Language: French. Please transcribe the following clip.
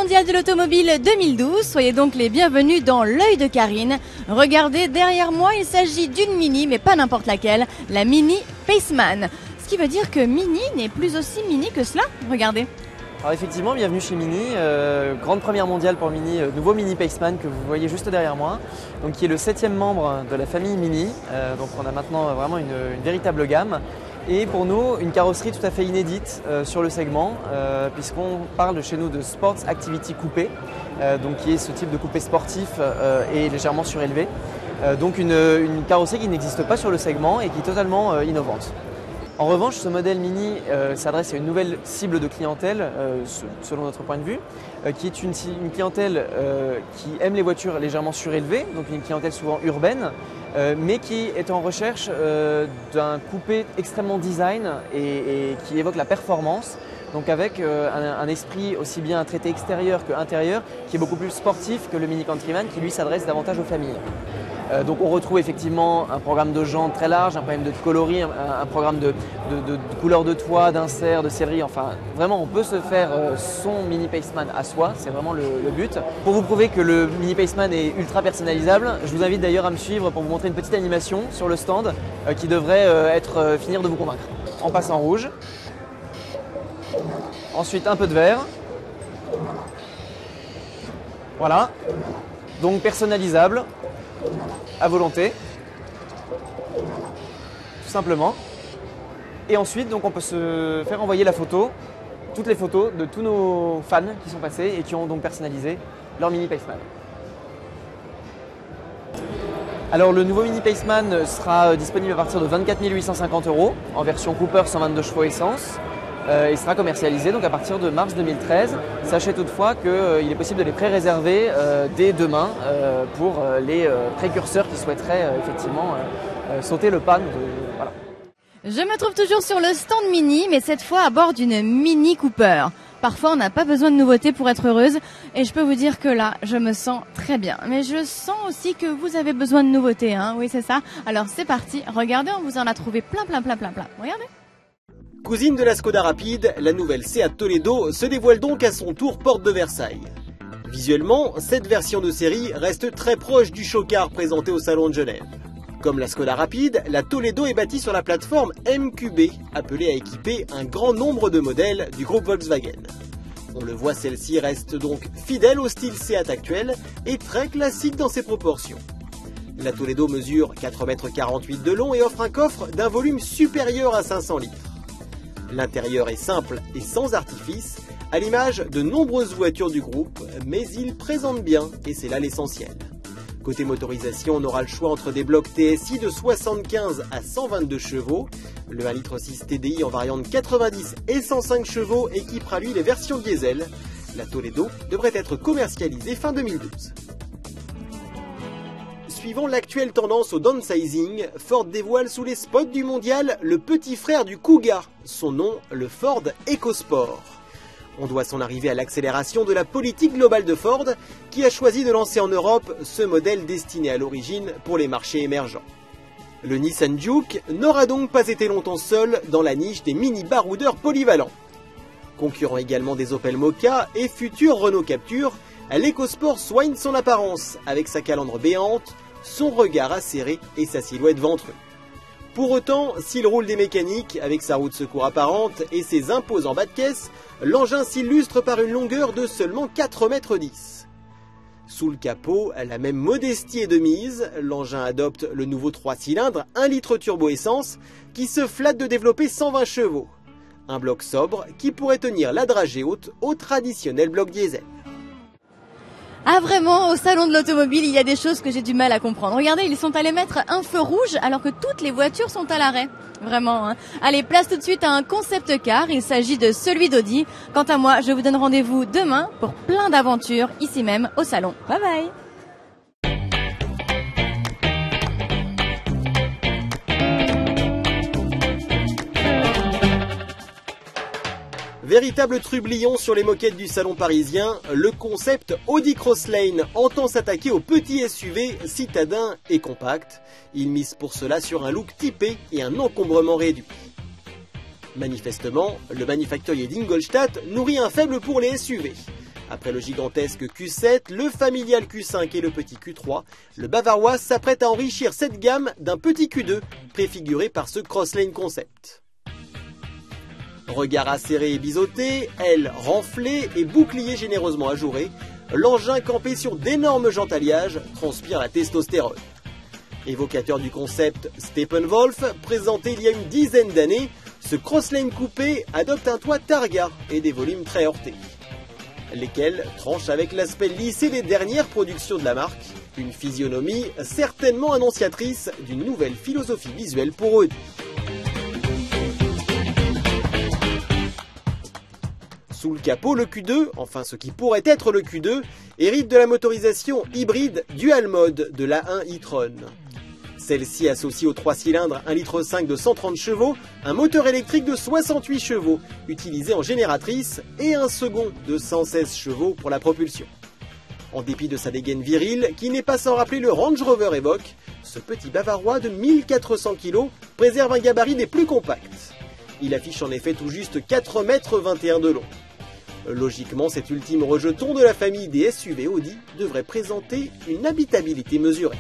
mondial de l'automobile 2012, soyez donc les bienvenus dans l'œil de Karine. Regardez, derrière moi, il s'agit d'une Mini, mais pas n'importe laquelle, la Mini Paceman. Ce qui veut dire que Mini n'est plus aussi Mini que cela, regardez. Alors effectivement, bienvenue chez Mini, grande première mondiale pour Mini, nouveau Mini Paceman que vous voyez juste derrière moi, donc qui est le 7e membre de la famille Mini, donc on a maintenant vraiment une véritable gamme. Et pour nous, une carrosserie tout à fait inédite sur le segment, puisqu'on parle chez nous de Sports Activity Coupé, donc qui est ce type de coupé sportif et légèrement surélevé. Donc une carrosserie qui n'existe pas sur le segment et qui est totalement innovante. En revanche, ce modèle Mini s'adresse à une nouvelle cible de clientèle, selon notre point de vue, qui est une clientèle qui aime les voitures légèrement surélevées, donc une clientèle souvent urbaine, mais qui est en recherche d'un coupé extrêmement design et qui évoque la performance, donc avec un esprit aussi bien un traité extérieur qu'intérieur, qui est beaucoup plus sportif que le Mini Countryman, qui lui s'adresse davantage aux familles. Donc on retrouve effectivement un programme de jantes très large, un programme de coloris, un programme de couleur de toit, d'insert, de sellerie. Enfin, vraiment, on peut se faire son Mini Paceman à soi, c'est vraiment le but. Pour vous prouver que le Mini Paceman est ultra personnalisable, je vous invite d'ailleurs à me suivre pour vous montrer une petite animation sur le stand qui devrait finir de vous convaincre. On passe en rouge, ensuite un peu de vert. Voilà, donc personnalisable. À volonté, tout simplement. Et ensuite, donc, on peut se faire envoyer la photo, toutes les photos de tous nos fans qui sont passés et qui ont donc personnalisé leur Mini Paceman. Alors le nouveau Mini Paceman sera disponible à partir de 24 850 € en version Cooper 122 chevaux essence. Il sera commercialisé donc à partir de mars 2013. Sachez toutefois qu'il est possible de les pré-réserver dès demain pour les précurseurs qui souhaiteraient effectivement sauter le pas. Voilà. Je me trouve toujours sur le stand Mini, mais cette fois à bord d'une Mini Cooper. Parfois, on n'a pas besoin de nouveautés pour être heureuse, et je peux vous dire que là, je me sens très bien. Mais je sens aussi que vous avez besoin de nouveautés, hein. Oui, c'est ça. Alors c'est parti, regardez, on vous en a trouvé plein. Regardez. Cousine de la Skoda Rapide, la nouvelle Seat Toledo se dévoile donc à son tour porte de Versailles. Visuellement, cette version de série reste très proche du show-car présenté au Salon de Genève. Comme la Skoda Rapide, la Toledo est bâtie sur la plateforme MQB, appelée à équiper un grand nombre de modèles du groupe Volkswagen. On le voit, celle-ci reste donc fidèle au style Seat actuel et très classique dans ses proportions. La Toledo mesure 4,48 m de long et offre un coffre d'un volume supérieur à 500 litres. L'intérieur est simple et sans artifice, à l'image de nombreuses voitures du groupe, mais il présente bien, et c'est là l'essentiel. Côté motorisation, on aura le choix entre des blocs TSI de 75 à 122 chevaux, le 1,6 litre TDI en variante 90 et 105 chevaux équipera lui les versions diesel. La Toledo devrait être commercialisée fin 2012. Suivant l'actuelle tendance au downsizing, Ford dévoile sous les spots du mondial le petit frère du Kuga, son nom le Ford EcoSport. On doit son arrivée à l'accélération de la politique globale de Ford, qui a choisi de lancer en Europe ce modèle destiné à l'origine pour les marchés émergents. Le Nissan Juke n'aura donc pas été longtemps seul dans la niche des mini-baroudeurs polyvalents. Concurrent également des Opel Mokka et futur Renault Captur, l'EcoSport soigne son apparence avec sa calandre béante, son regard acéré et sa silhouette ventrue. Pour autant, s'il roule des mécaniques avec sa roue de secours apparente et ses imposants bas de caisse, l'engin s'illustre par une longueur de seulement 4,10 m. Sous le capot, la même modestie est de mise, l'engin adopte le nouveau 3 cylindres 1 litre turbo essence qui se flatte de développer 120 chevaux. Un bloc sobre qui pourrait tenir la dragée haute au traditionnel bloc diesel. Ah vraiment, au salon de l'automobile, il y a des choses que j'ai du mal à comprendre. Regardez, ils sont allés mettre un feu rouge alors que toutes les voitures sont à l'arrêt. Vraiment, hein. Allez, place tout de suite à un concept car, il s'agit de celui d'Audi. Quant à moi, je vous donne rendez-vous demain pour plein d'aventures, ici même au salon. Bye bye. Véritable trublion sur les moquettes du salon parisien, le concept Audi Crosslane entend s'attaquer aux petits SUV citadins et compacts. Il mise pour cela sur un look typé et un encombrement réduit. Manifestement, le manufacturier d'Ingolstadt nourrit un faible pour les SUV. Après le gigantesque Q7, le familial Q5 et le petit Q3, le Bavarois s'apprête à enrichir cette gamme d'un petit Q2, préfiguré par ce Crosslane concept. Regard acéré et biseauté, ailes renflées et bouclier généreusement ajouré, l'engin campé sur d'énormes jantes alliages transpire la testostérone. Évocateur du concept Steppenwolf, présenté il y a une dizaine d'années, ce Crosslane coupé adopte un toit Targa et des volumes très heurtés, lesquels tranchent avec l'aspect lissé des dernières productions de la marque, une physionomie certainement annonciatrice d'une nouvelle philosophie visuelle pour Audi. Sous le capot, le Q2, enfin ce qui pourrait être le Q2, hérite de la motorisation hybride Dual Mode de l'A1 e-tron. Celle-ci associe aux 3 cylindres 1,5 litre de 130 chevaux, un moteur électrique de 68 chevaux utilisé en génératrice et un second de 116 chevaux pour la propulsion. En dépit de sa dégaine virile, qui n'est pas sans rappeler le Range Rover Evoque, ce petit Bavarois de 1400 kg préserve un gabarit des plus compacts. Il affiche en effet tout juste 4,21 m de long. Logiquement, cet ultime rejeton de la famille des SUV Audi devrait présenter une habitabilité mesurée.